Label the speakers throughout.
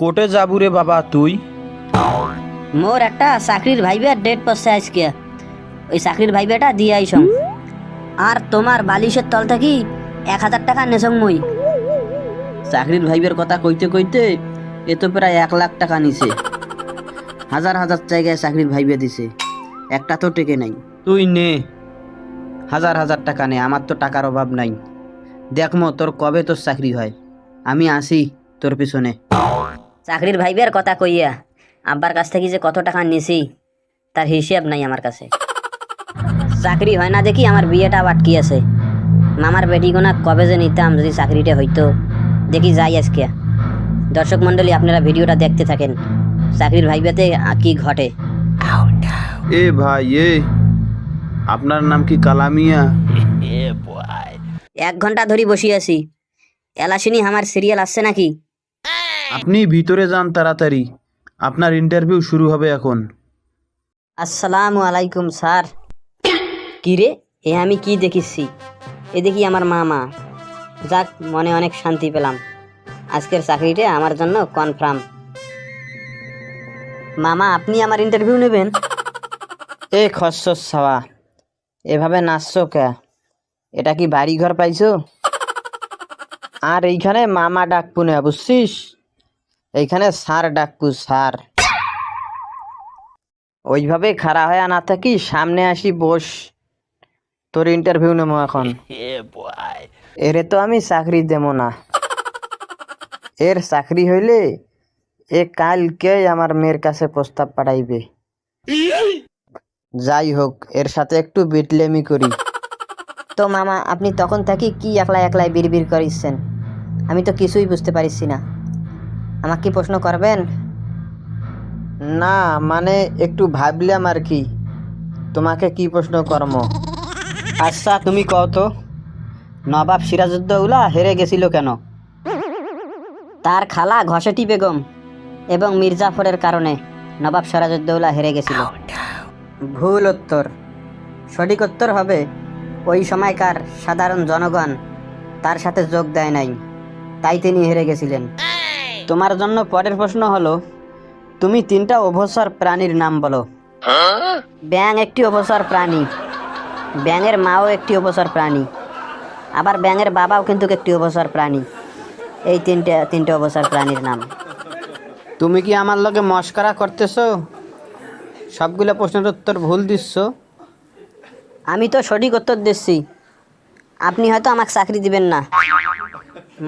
Speaker 1: কোটে যাবু রে বাবা তুই?
Speaker 2: মোর একটা চাকরির ভাইবের ডেট পড়ছে আজকে, ওই চাকরির ভাইবেটা দিয়ে আইসং। আর তোমার বালিশের তল থেকে 1000 টাকা নেছং মই।
Speaker 3: চাকরির ভাইবের কথা কইতে কইতে এ তো প্রায় 1 লাখ টাকা নিছে। হাজার হাজার জায়গায় চাকরির ভাইবে দিছে, একটা তো টেকে নাই।
Speaker 1: তুই নে, হাজার হাজার টাকা নে, আমার তো টাকার অভাব নাই। দেখমো তোর কবে তোর চাকরি হয়, আমি আসি তোর পিছনে।
Speaker 2: চাকরির ভাইবের কথা কইয়া আব্বার কাছ থেকে যে কত টাকা নিছি তার হিসাব নাই আমার কাছে। চাকরি হয় না দেখি আমার বিয়েটা আটকি আছে। মামার বেটিগোনা কবে যে নিতাম যদি চাকরিটা হইতো। দেখি যাই আজকে। দর্শক মন্ডলী, আপনারা ভিডিওটা দেখতে থাকেন, চাকরির ভাইবেতে কি ঘটে।
Speaker 1: এ ভাই আপনার নাম কি কালামিয়া?
Speaker 2: 1 ঘন্টা ধরে বসে আছি, এলাসিনি আমার সিরিয়াল আসছে নাকি?
Speaker 1: আপনি ভিতরে যান তাড়াতাড়ি, আপনার ইন্টারভিউ শুরু হবে এখন।
Speaker 2: আসসালামু আলাইকুম স্যার। কি রে, এ আমি কি দেখিছি? এ দেখি আমার মামা। যাক, মনে অনেক শান্তি পেলাম, আজকের চাকরিটা আমার জন্য কনফার্ম। মামা, আপনি আমার ইন্টারভিউ নেবেন?
Speaker 3: এ খসস ছাওয়া, এভাবে নাচছো কে? এটা কি বাড়ি ঘর পাইছো? আর এইখানে মামা ডাকবো না, বুঝছিস? এইখানে স্যার ডাকবো, স্যার। ওইভাবে খাড়া হয়ে না থাকি, সামনে আসি বস, তোর ইন্টারভিউ নেবো এখন। এরে তো আমি চাকরি দেবো না। এর চাকরি হইলে এ কালকে আমার মেয়ের কাছে প্রস্তাব পাঠাইবে। যাই হোক, এর সাথে একটু বিটলেমি করি।
Speaker 2: তো মামা, আপনি তখন থাকি কি একলাই একলাই বিড়বিড় করিচ্ছেন? আমি তো কিছুই বুঝতে পারছি না। আমাকে কি প্রশ্ন করবেন?
Speaker 3: না মানে একটু ভাবলাম আর কি, তোমাকে কি প্রশ্ন কর্ম। আচ্ছা তুমি কও তো, নবাব সিরাজউদ্দৌলা হেরে গেছিল কেন?
Speaker 2: তার খালা ঘসেটি বেগম এবং মির্জাফরের কারণে নবাব সিরাজউদ্দৌলা হেরে গেছিল। ভুল উত্তর। সঠিক উত্তর হবে ওই সময়কার সাধারণ জনগণ তার সাথে যোগ দেয় নাই, তাই তিনি হেরে গেছিলেন।
Speaker 3: তোমার জন্য পরের প্রশ্ন হলো, তুমি 3টা উভচর প্রাণীর নাম বলো।
Speaker 2: ব্যাঙ একটি উভচর প্রাণী, ব্যাঙের মাও একটি উভচর প্রাণী, আবার ব্যাঙের বাবাও কিন্তু একটি উভচর প্রাণী। এই তিনটে উভচর প্রাণীর নাম।
Speaker 3: তুমি কি আমার লগে মস্করা করতেছো? সবগুলো প্রশ্নের উত্তর ভুল দিচ্ছ।
Speaker 2: আমি তো সঠিক উত্তর দিচ্ছি, আপনি হয়তো আমাকে চাকরি দিবেন না।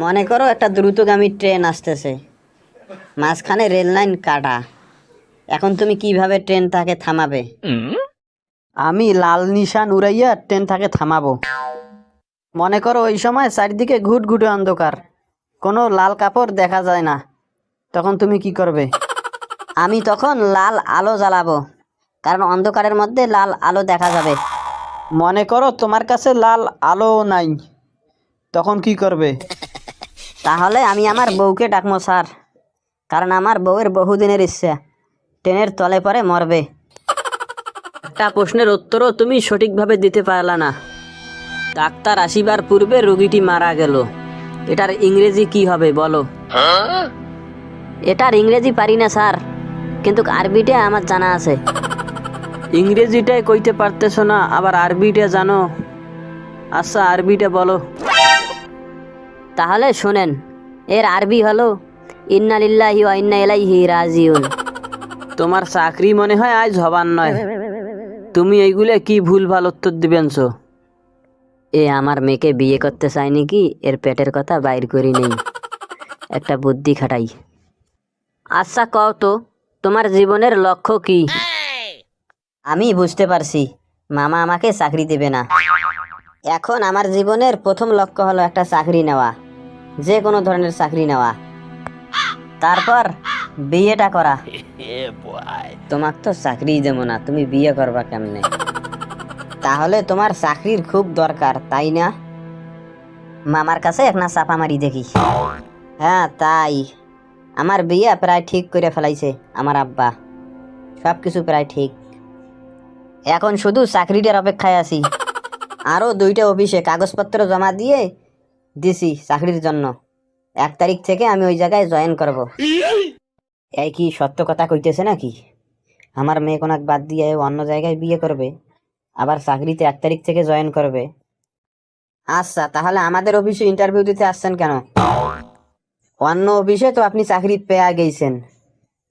Speaker 2: মনে করো একটা দ্রুতগামী ট্রেন আসতেছে, মাঝখানে রেল লাইন কাটা, এখন তুমি কিভাবে ট্রেন তাকে থামাবে?
Speaker 3: আমি লাল নিশান উড়াইয়া ট্রেন থাকে থামাবো। মনে করো ওই সময় চারিদিকে ঘুটঘুটে অন্ধকার, কোনো লাল কাপড় দেখা যায় না, তখন তুমি কি করবে?
Speaker 2: আমি তখন লাল আলো জ্বালাবো, কারণ অন্ধকারের মধ্যে লাল আলো দেখা যাবে।
Speaker 3: মনে করো তোমার কাছে লাল আলো নাই, তখন কি করবে?
Speaker 2: তাহলে আমি আমার বউকে ডাকবো স্যার, কারণ আমার বউয়ের বহুদিনের ইচ্ছা ট্রেনের তলে পরে মরবে।
Speaker 3: একটা প্রশ্নের উত্তরও তুমি সঠিকভাবে দিতে পারলা না। ডাক্তার আসিবার পূর্বে রোগীটি মারা গেল, এটার ইংরেজি কি হবে বলো?
Speaker 2: এটার ইংরেজি পারি না স্যার, কিন্তু আরবিটা আমার জানা আছে।
Speaker 3: ইংরেজিটাই কইতে পারতেছো না, আবার আরবিটা জানো? আচ্ছা আরবিটা বলো।
Speaker 2: তাহলে শোনেন, এর আরবি হলো ইন্না লিল্লাহি ওয়া ইন্না ইলাইহি রাজিউন।
Speaker 3: তোমার চাকরি মনে হয় আজ হবার নয়, তুমি এইগুলো কি ভুল ভাল উত্তর দিবেনছো?
Speaker 2: এ আমার মেয়েকে বিয়ে করতে চায়নি কি, এর পেটের কথা বাইর করি নেই, একটা বুদ্ধি খাটাই। আচ্ছা কও তো, তোমার জীবনের লক্ষ্য কি? আমি বুঝতে পারছি মামা আমাকে চাকরি দেবে না। এখন আমার জীবনের প্রথম লক্ষ্য হলো একটা চাকরি নেওয়া, যে কোনো ধরনের চাকরি নেওয়া, তারপর বিয়েটা করা। তোমাকে তো চাকরি দেবো না, তুমি বিয়ে করবা কেমনে? তাহলে তোমার চাকরির খুব দরকার তাই না? মামার কাছে একটা চাপা মারি দেখি। হ্যাঁ তাই, আমার বিয়ে প্রায় ঠিক করে ফেলাইছে আমার আব্বা, সব কিছু প্রায় ঠিক। এখন শুধু চাকরিটার অপেক্ষায় আছি। আরও 2টা অফিসে কাগজপত্র জমা দিয়ে দিছি চাকরির জন্য, 1 তারিখ থেকে আমি ওই জায়গায় জয়েন করব। এই কি সত্য কথা কইতেছে নাকি? আমার মেয়ে কোনাক বাদ দিয়ে অন্য জায়গায় বিয়ে করবে, আবার চাকরিতে 1 তারিখ থেকে জয়েন করবে।
Speaker 1: আচ্ছা, তাহলে আমাদের অফিসে ইন্টারভিউ দিতে আসছেন কেন? অন্য অফিসে তো আপনি চাকরি পেয়ে গেছেন,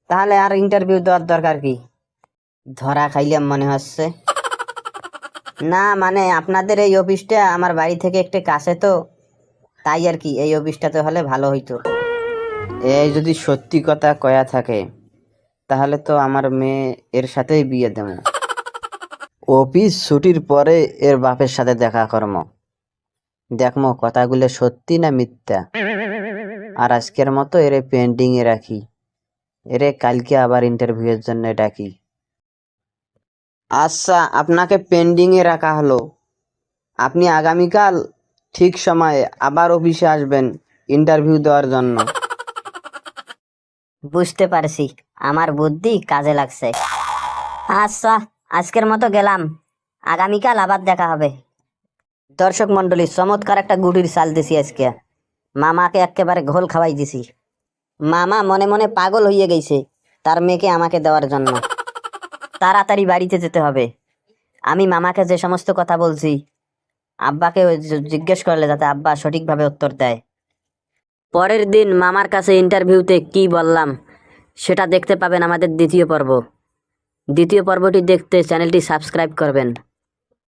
Speaker 1: তাহলে আর ইন্টারভিউ দেওয়ার দরকার কি? ধরা খাইলাম মনে হচ্ছে। না মানে আপনাদের এই অফিসটা আমার বাড়ি থেকে একটু কাছে তো, তাই আর কি, এই অফিসটাতে হলে ভালো হইতো। এই যদি সত্যি কথা কয়া থাকে তাহলে তো আমার মেয়ে এর সাথেই বিয়ে দেব। অফিস ছুটির পরে এর বাপের সাথে দেখা করম, দেখমো কথাগুলো সত্যি না মিথ্যা। আর আজকের মতো এরে পেন্ডিং এ রাখি, এরে কালকে আবার ইন্টারভিউয়ের জন্য ডাকি। আচ্ছা, আপনাকে পেন্ডিং এ রাখা হলো। আপনি আগামীকাল ঠিক সময়ে আবার অফিসে আসবেন ইন্টারভিউ দেওয়ার জন্য।
Speaker 2: বুঝতে পারছি, আমার বুদ্ধি কাজে লাগছে। আচ্ছা, আজকের মতো গেলাম, আগামীকাল আবার দেখা হবে। দর্শক মন্ডলী, চমৎকার একটা গুটির চাল দিছি আজকে। মামাকে একেবারে ঘোল খাওয়াই দিছি। মামা মনে মনে পাগল হয়ে গেছে তার মেয়েকে আমাকে দেওয়ার জন্য। তাড়াতাড়ি বাড়িতে যেতে হবে। আমি মামাকে যে সমস্ত কথা বলছি আব্বাকে জিজ্ঞেস করলে যাতে আব্বা সঠিকভাবে উত্তর দেয়। পরের দিন মামার কাছে ইন্টারভিউতে কি বললাম সেটা দেখতে পাবেন আমাদের দ্বিতীয় পর্ব। দ্বিতীয় পর্বটি দেখতে চ্যানেলটি সাবস্ক্রাইব করবেন।